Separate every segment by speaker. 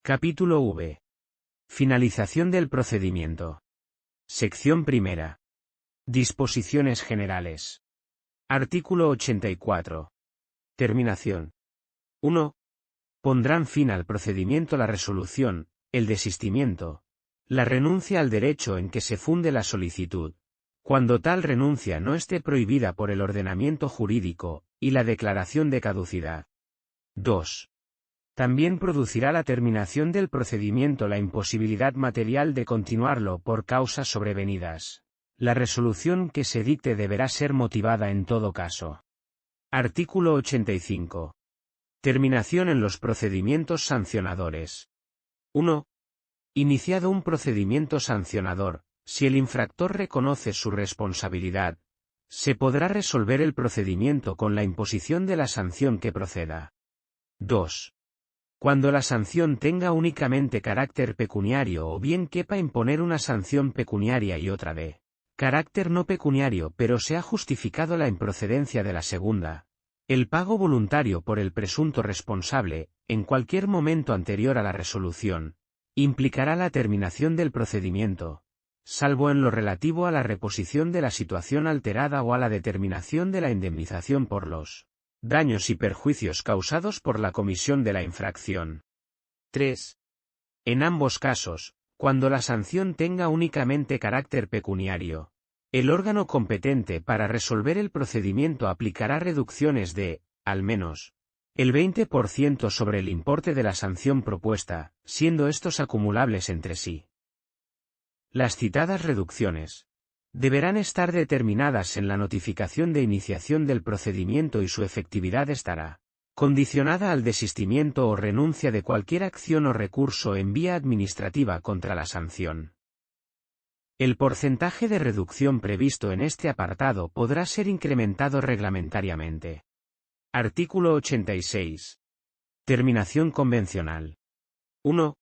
Speaker 1: Capítulo V. Finalización del procedimiento. Sección primera. Disposiciones generales. Artículo 84. Terminación. 1. Pondrán fin al procedimiento la resolución, el desistimiento, la renuncia al derecho en que se funde la solicitud, cuando tal renuncia no esté prohibida por el ordenamiento jurídico, y la declaración de caducidad. 2. También producirá la terminación del procedimiento la imposibilidad material de continuarlo por causas sobrevenidas. La resolución que se dicte deberá ser motivada en todo caso. Artículo 85. Terminación en los procedimientos sancionadores. 1. Iniciado un procedimiento sancionador, si el infractor reconoce su responsabilidad, se podrá resolver el procedimiento con la imposición de la sanción que proceda. 2. Cuando la sanción tenga únicamente carácter pecuniario o bien quepa imponer una sanción pecuniaria y otra de carácter no pecuniario pero se ha justificado la improcedencia de la segunda, el pago voluntario por el presunto responsable, en cualquier momento anterior a la resolución, implicará la terminación del procedimiento, salvo en lo relativo a la reposición de la situación alterada o a la determinación de la indemnización por los daños y perjuicios causados por la comisión de la infracción. 3. En ambos casos, cuando la sanción tenga únicamente carácter pecuniario, el órgano competente para resolver el procedimiento aplicará reducciones de, al menos, el 20% sobre el importe de la sanción propuesta, siendo estos acumulables entre sí. Las citadas reducciones deberán estar determinadas en la notificación de iniciación del procedimiento y su efectividad estará condicionada al desistimiento o renuncia de cualquier acción o recurso en vía administrativa contra la sanción. El porcentaje de reducción previsto en este apartado podrá ser incrementado reglamentariamente. Artículo 86. Terminación convencional. 1.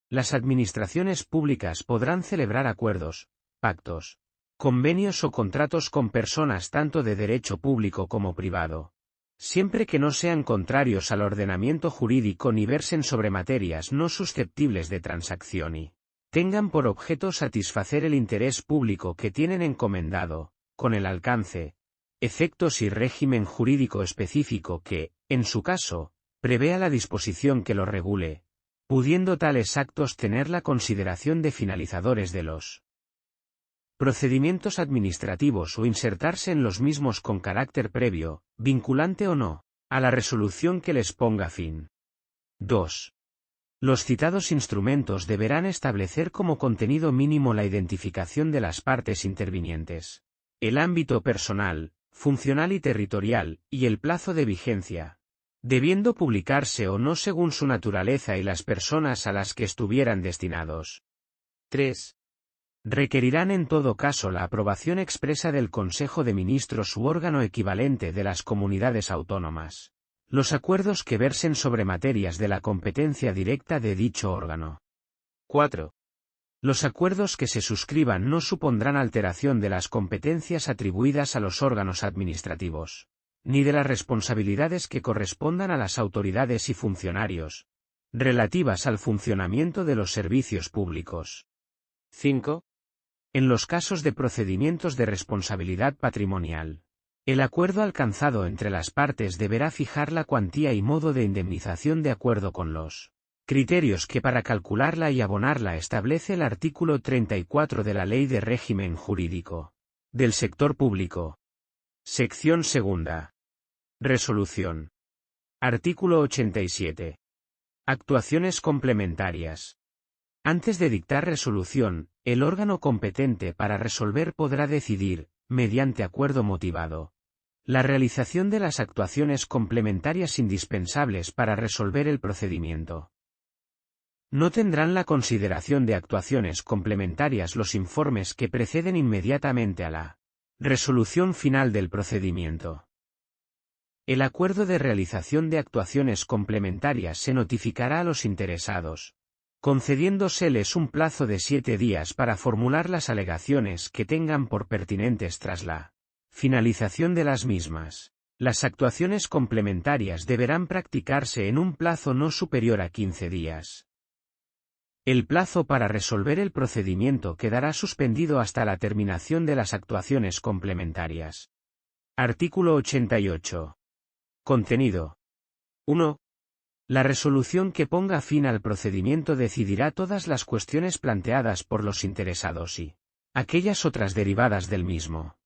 Speaker 1: Las administraciones públicas podrán celebrar acuerdos, pactos, convenios o contratos con personas tanto de derecho público como privado, siempre que no sean contrarios al ordenamiento jurídico ni versen sobre materias no susceptibles de transacción y tengan por objeto satisfacer el interés público que tienen encomendado, con el alcance, efectos y régimen jurídico específico que, en su caso, prevea la disposición que lo regule, pudiendo tales actos tener la consideración de finalizadores de los procedimientos administrativos o insertarse en los mismos con carácter previo, vinculante o no, a la resolución que les ponga fin. 2. Los citados instrumentos deberán establecer como contenido mínimo la identificación de las partes intervinientes, el ámbito personal, funcional y territorial, y el plazo de vigencia, debiendo publicarse o no según su naturaleza y las personas a las que estuvieran destinados. 3. Requerirán en todo caso la aprobación expresa del Consejo de Ministros u órgano equivalente de las comunidades autónomas, los acuerdos que versen sobre materias de la competencia directa de dicho órgano. 4. Los acuerdos que se suscriban no supondrán alteración de las competencias atribuidas a los órganos administrativos, ni de las responsabilidades que correspondan a las autoridades y funcionarios, relativas al funcionamiento de los servicios públicos. 5. En los casos de procedimientos de responsabilidad patrimonial, el acuerdo alcanzado entre las partes deberá fijar la cuantía y modo de indemnización de acuerdo con los criterios que para calcularla y abonarla establece el artículo 34 de la Ley de Régimen Jurídico del Sector Público. Sección segunda. Resolución. Artículo 87. Actuaciones complementarias. Antes de dictar resolución, el órgano competente para resolver podrá decidir, mediante acuerdo motivado, la realización de las actuaciones complementarias indispensables para resolver el procedimiento. No tendrán la consideración de actuaciones complementarias los informes que preceden inmediatamente a la resolución final del procedimiento. El acuerdo de realización de actuaciones complementarias se notificará a los interesados, concediéndoseles un plazo de 7 días para formular las alegaciones que tengan por pertinentes tras la finalización de las mismas. Las actuaciones complementarias deberán practicarse en un plazo no superior a 15 días. El plazo para resolver el procedimiento quedará suspendido hasta la terminación de las actuaciones complementarias. Artículo 88. Contenido. 1. La resolución que ponga fin al procedimiento decidirá todas las cuestiones planteadas por los interesados y aquellas otras derivadas del mismo.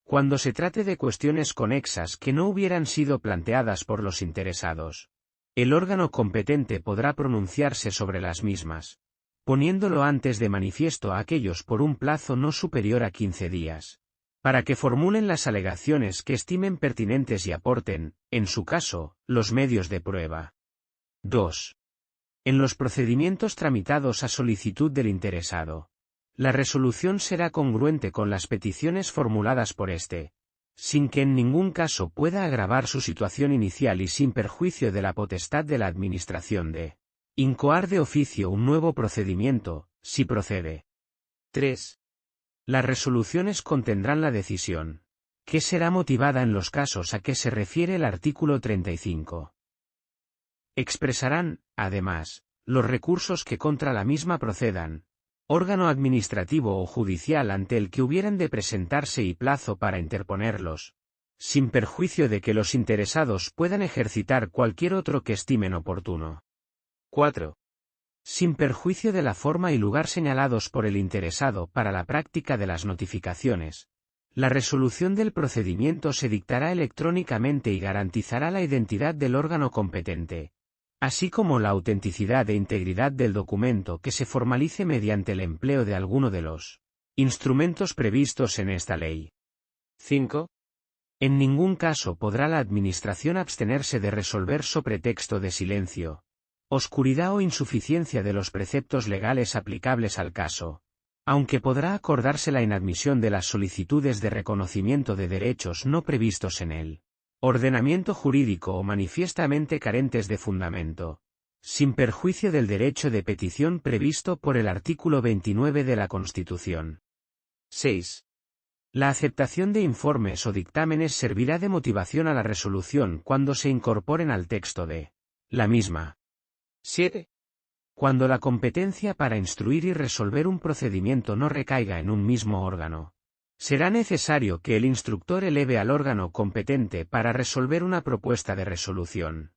Speaker 1: Cuando se trate de cuestiones conexas que no hubieran sido planteadas por los interesados, el órgano competente podrá pronunciarse sobre las mismas, poniéndolo antes de manifiesto a aquellos por un plazo no superior a 15 días, para que formulen las alegaciones que estimen pertinentes y aporten, en su caso, los medios de prueba. 2. En los procedimientos tramitados a solicitud del interesado, la resolución será congruente con las peticiones formuladas por éste, sin que en ningún caso pueda agravar su situación inicial y sin perjuicio de la potestad de la Administración de incoar de oficio un nuevo procedimiento, si procede. 3. Las resoluciones contendrán la decisión, que será motivada en los casos a que se refiere el artículo 35. Expresarán, además, los recursos que contra la misma procedan, órgano administrativo o judicial ante el que hubieran de presentarse y plazo para interponerlos, sin perjuicio de que los interesados puedan ejercitar cualquier otro que estimen oportuno. 4. Sin perjuicio de la forma y lugar señalados por el interesado para la práctica de las notificaciones, la resolución del procedimiento se dictará electrónicamente y garantizará la identidad del órgano competente, así como la autenticidad e integridad del documento que se formalice mediante el empleo de alguno de los instrumentos previstos en esta ley. 5. En ningún caso podrá la Administración abstenerse de resolver sobre texto de silencio, oscuridad o insuficiencia de los preceptos legales aplicables al caso, aunque podrá acordarse la inadmisión de las solicitudes de reconocimiento de derechos no previstos en él. Ordenamiento jurídico o manifiestamente carentes de fundamento, sin perjuicio del derecho de petición previsto por el artículo 29 de la Constitución. 6. La aceptación de informes o dictámenes servirá de motivación a la resolución cuando se incorporen al texto de la misma. 7. Cuando la competencia para instruir y resolver un procedimiento no recaiga en un mismo órgano, será necesario que el instructor eleve al órgano competente para resolver una propuesta de resolución.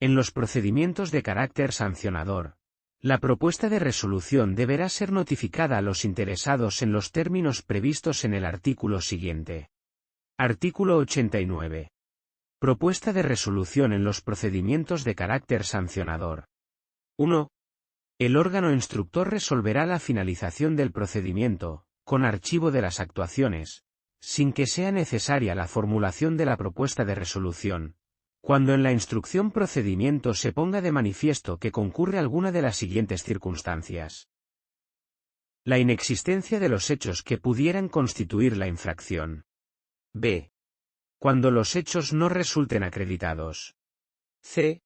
Speaker 1: En los procedimientos de carácter sancionador, la propuesta de resolución deberá ser notificada a los interesados en los términos previstos en el artículo siguiente. Artículo 89. Propuesta de resolución en los procedimientos de carácter sancionador. 1. El órgano instructor resolverá la finalización del procedimiento, con archivo de las actuaciones, sin que sea necesaria la formulación de la propuesta de resolución, cuando en la instrucción procedimiento se ponga de manifiesto que concurre alguna de las siguientes circunstancias. La inexistencia de los hechos que pudieran constituir la infracción. B. Cuando los hechos no resulten acreditados. C.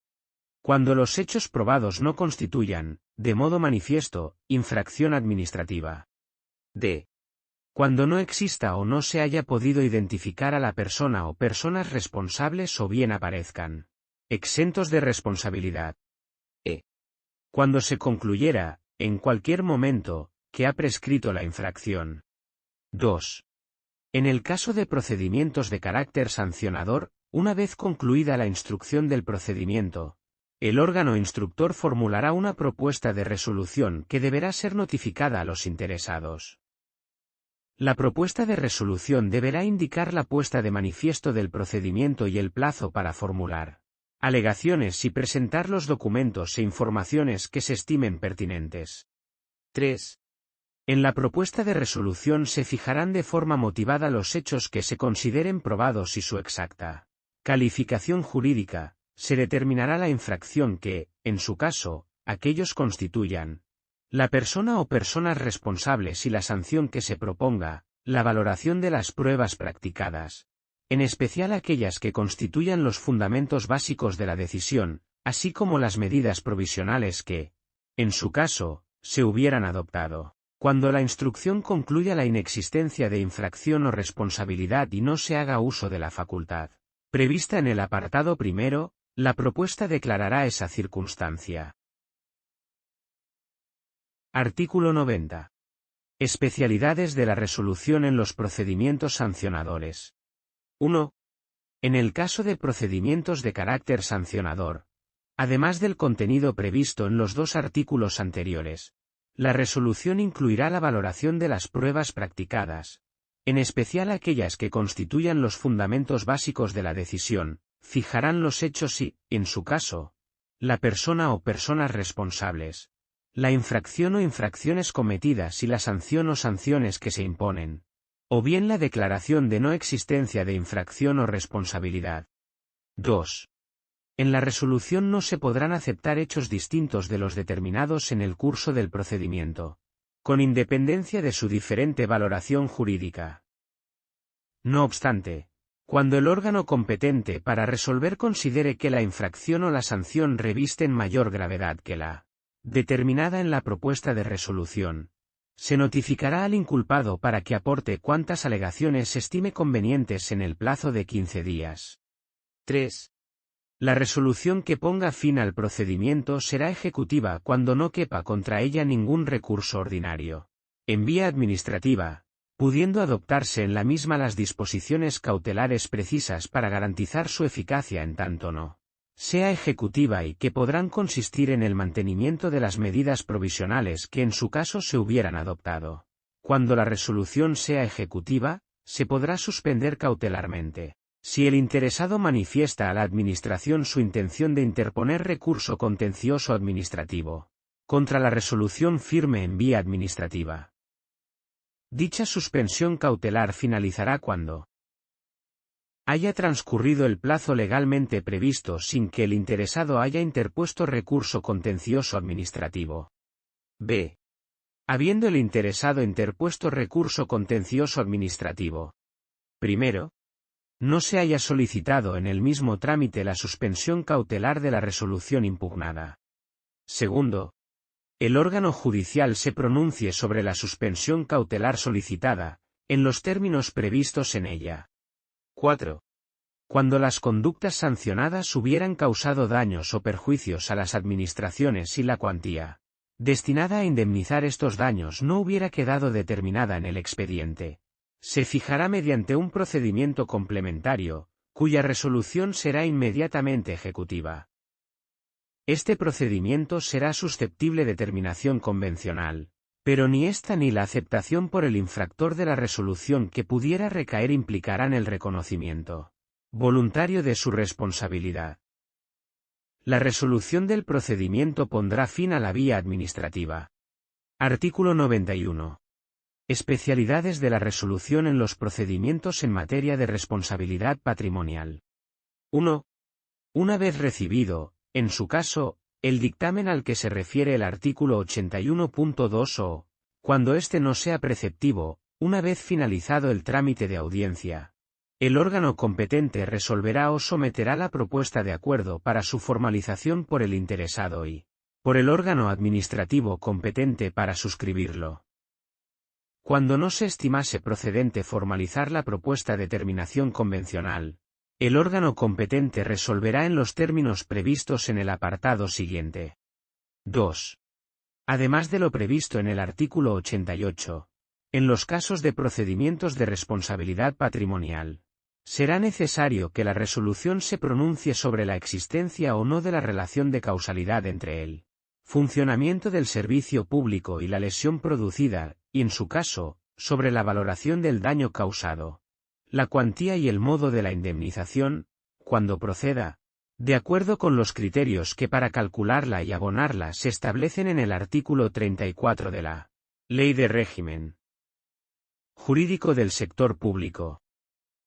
Speaker 1: Cuando los hechos probados no constituyan, de modo manifiesto, infracción administrativa. D. Cuando no exista o no se haya podido identificar a la persona o personas responsables o bien aparezcan exentos de responsabilidad. E. Cuando se concluyera, en cualquier momento, que ha prescrito la infracción. 2. En el caso de procedimientos de carácter sancionador, una vez concluida la instrucción del procedimiento, el órgano instructor formulará una propuesta de resolución que deberá ser notificada a los interesados. La propuesta de resolución deberá indicar la puesta de manifiesto del procedimiento y el plazo para formular alegaciones y presentar los documentos e informaciones que se estimen pertinentes. 3. En la propuesta de resolución se fijarán de forma motivada los hechos que se consideren probados y su exacta calificación jurídica, se determinará la infracción que, en su caso, aquellos constituyan, la persona o personas responsables y la sanción que se proponga, la valoración de las pruebas practicadas, en especial aquellas que constituyan los fundamentos básicos de la decisión, así como las medidas provisionales que, en su caso, se hubieran adoptado. Cuando la instrucción concluya la inexistencia de infracción o responsabilidad y no se haga uso de la facultad prevista en el apartado primero, la propuesta declarará esa circunstancia. Artículo 90. Especialidades de la resolución en los procedimientos sancionadores. 1. En el caso de procedimientos de carácter sancionador, además del contenido previsto en los dos artículos anteriores, la resolución incluirá la valoración de las pruebas practicadas, en especial aquellas que constituyan los fundamentos básicos de la decisión, fijarán los hechos y, en su caso, la persona o personas responsables, la infracción o infracciones cometidas y la sanción o sanciones que se imponen, o bien la declaración de no existencia de infracción o responsabilidad. 2. En la resolución no se podrán aceptar hechos distintos de los determinados en el curso del procedimiento, con independencia de su diferente valoración jurídica. No obstante, cuando el órgano competente para resolver considere que la infracción o la sanción revisten mayor gravedad que la determinada en la propuesta de resolución, se notificará al inculpado para que aporte cuantas alegaciones estime convenientes en el plazo de 15 días. 3. La resolución que ponga fin al procedimiento será ejecutiva cuando no quepa contra ella ningún recurso ordinario, en vía administrativa, pudiendo adoptarse en la misma las disposiciones cautelares precisas para garantizar su eficacia en tanto no sea ejecutiva y que podrán consistir en el mantenimiento de las medidas provisionales que en su caso se hubieran adoptado. Cuando la resolución sea ejecutiva, se podrá suspender cautelarmente, si el interesado manifiesta a la Administración su intención de interponer recurso contencioso administrativo contra la resolución firme en vía administrativa. Dicha suspensión cautelar finalizará cuando haya transcurrido el plazo legalmente previsto sin que el interesado haya interpuesto recurso contencioso administrativo. B. Habiendo el interesado interpuesto recurso contencioso administrativo. Primero, no se haya solicitado en el mismo trámite la suspensión cautelar de la resolución impugnada. Segundo, el órgano judicial se pronuncie sobre la suspensión cautelar solicitada, en los términos previstos en ella. 4. Cuando las conductas sancionadas hubieran causado daños o perjuicios a las administraciones y la cuantía destinada a indemnizar estos daños no hubiera quedado determinada en el expediente, se fijará mediante un procedimiento complementario, cuya resolución será inmediatamente ejecutiva. Este procedimiento será susceptible de terminación convencional, pero ni esta ni la aceptación por el infractor de la resolución que pudiera recaer implicarán el reconocimiento voluntario de su responsabilidad. La resolución del procedimiento pondrá fin a la vía administrativa. Artículo 91. Especialidades de la resolución en los procedimientos en materia de responsabilidad patrimonial. 1. Una vez recibido, en su caso, el dictamen al que se refiere el artículo 81.2 o, cuando éste no sea preceptivo, una vez finalizado el trámite de audiencia, el órgano competente resolverá o someterá la propuesta de acuerdo para su formalización por el interesado y por el órgano administrativo competente para suscribirlo. Cuando no se estimase procedente formalizar la propuesta de terminación convencional, el órgano competente resolverá en los términos previstos en el apartado siguiente. 2. Además de lo previsto en el artículo 88, en los casos de procedimientos de responsabilidad patrimonial, será necesario que la resolución se pronuncie sobre la existencia o no de la relación de causalidad entre el funcionamiento del servicio público y la lesión producida, y en su caso, sobre la valoración del daño causado, la cuantía y el modo de la indemnización, cuando proceda, de acuerdo con los criterios que para calcularla y abonarla se establecen en el artículo 34 de la Ley de Régimen Jurídico del Sector Público.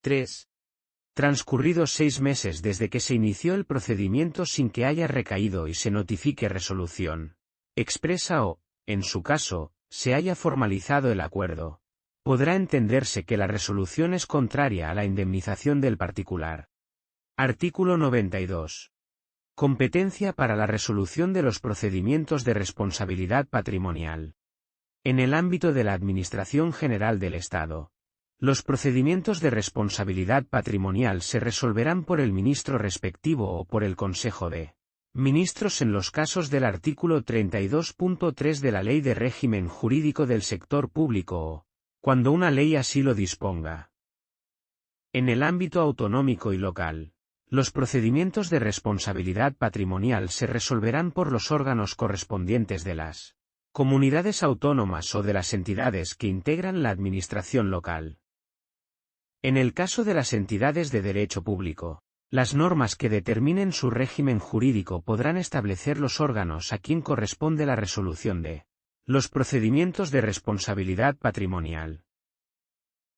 Speaker 1: 3. Transcurridos 6 meses desde que se inició el procedimiento sin que haya recaído y se notifique resolución expresa o, en su caso, se haya formalizado el acuerdo, podrá entenderse que la resolución es contraria a la indemnización del particular. Artículo 92. Competencia para la resolución de los procedimientos de responsabilidad patrimonial. En el ámbito de la Administración General del Estado, los procedimientos de responsabilidad patrimonial se resolverán por el ministro respectivo o por el Consejo de ministros en los casos del artículo 32.3 de la Ley de Régimen Jurídico del Sector Público o, cuando una ley así lo disponga. En el ámbito autonómico y local, los procedimientos de responsabilidad patrimonial se resolverán por los órganos correspondientes de las comunidades autónomas o de las entidades que integran la administración local. En el caso de las entidades de derecho público, las normas que determinen su régimen jurídico podrán establecer los órganos a quien corresponde la resolución de los procedimientos de responsabilidad patrimonial.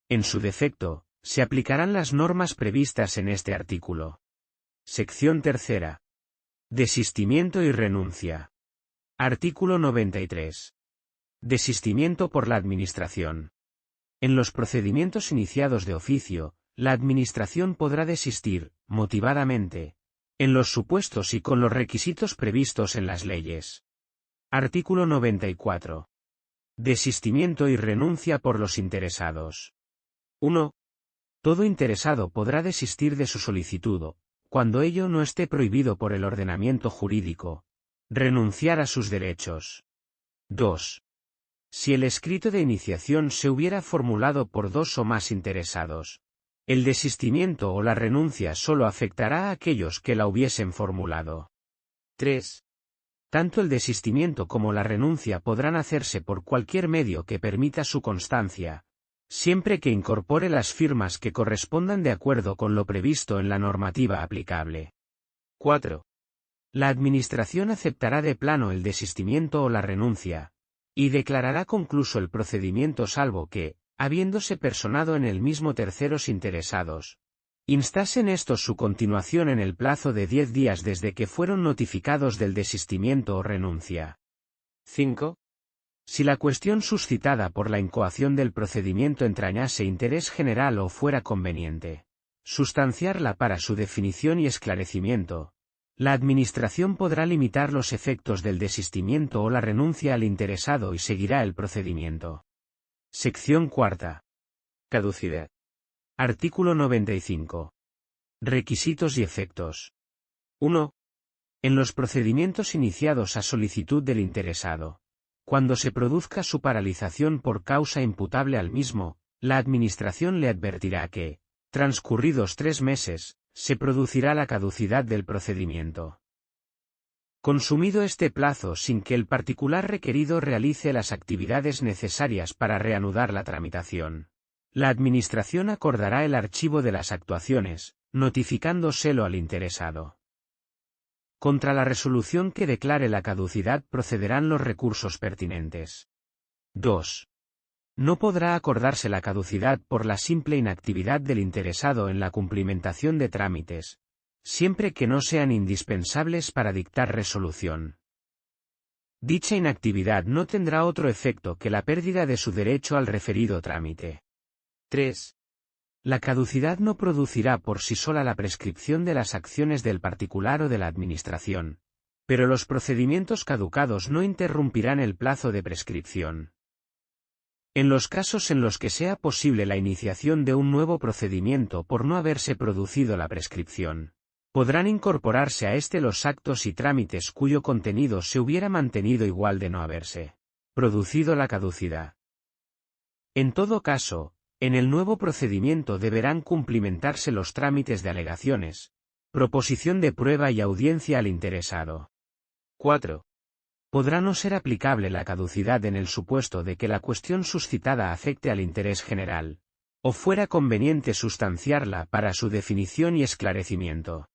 Speaker 1: En su defecto, se aplicarán las normas previstas en este artículo. Sección tercera. Desistimiento y renuncia. Artículo 93. Desistimiento por la Administración. En los procedimientos iniciados de oficio, la Administración podrá desistir, motivadamente, en los supuestos y con los requisitos previstos en las leyes. Artículo 94. Desistimiento y renuncia por los interesados. 1. Todo interesado podrá desistir de su solicitud, cuando ello no esté prohibido por el ordenamiento jurídico, renunciar a sus derechos. 2. Si el escrito de iniciación se hubiera formulado por dos o más interesados, el desistimiento o la renuncia solo afectará a aquellos que la hubiesen formulado. 3. Tanto el desistimiento como la renuncia podrán hacerse por cualquier medio que permita su constancia, siempre que incorpore las firmas que correspondan de acuerdo con lo previsto en la normativa aplicable. 4. La Administración aceptará de plano el desistimiento o la renuncia, y declarará concluso el procedimiento salvo que, habiéndose personado en el mismo terceros interesados, instasen estos su continuación en el plazo de 10 días desde que fueron notificados del desistimiento o renuncia. 5. Si la cuestión suscitada por la incoación del procedimiento entrañase interés general o fuera conveniente sustanciarla para su definición y esclarecimiento, la Administración podrá limitar los efectos del desistimiento o la renuncia al interesado y seguirá el procedimiento. Sección cuarta. Caducidad. Artículo 95. Requisitos y efectos. 1. En los procedimientos iniciados a solicitud del interesado, cuando se produzca su paralización por causa imputable al mismo, la Administración le advertirá que, transcurridos 3 meses, se producirá la caducidad del procedimiento. Consumido este plazo sin que el particular requerido realice las actividades necesarias para reanudar la tramitación, la Administración acordará el archivo de las actuaciones, notificándoselo al interesado. Contra la resolución que declare la caducidad procederán los recursos pertinentes. 2. No podrá acordarse la caducidad por la simple inactividad del interesado en la cumplimentación de trámites, siempre que no sean indispensables para dictar resolución. Dicha inactividad no tendrá otro efecto que la pérdida de su derecho al referido trámite. 3. La caducidad no producirá por sí sola la prescripción de las acciones del particular o de la Administración, pero los procedimientos caducados no interrumpirán el plazo de prescripción. En los casos en los que sea posible la iniciación de un nuevo procedimiento por no haberse producido la prescripción, podrán incorporarse a este los actos y trámites cuyo contenido se hubiera mantenido igual de no haberse producido la caducidad. En todo caso, en el nuevo procedimiento deberán cumplimentarse los trámites de alegaciones, proposición de prueba y audiencia al interesado. 4. Podrá no ser aplicable la caducidad en el supuesto de que la cuestión suscitada afecte al interés general, o fuera conveniente sustanciarla para su definición y esclarecimiento.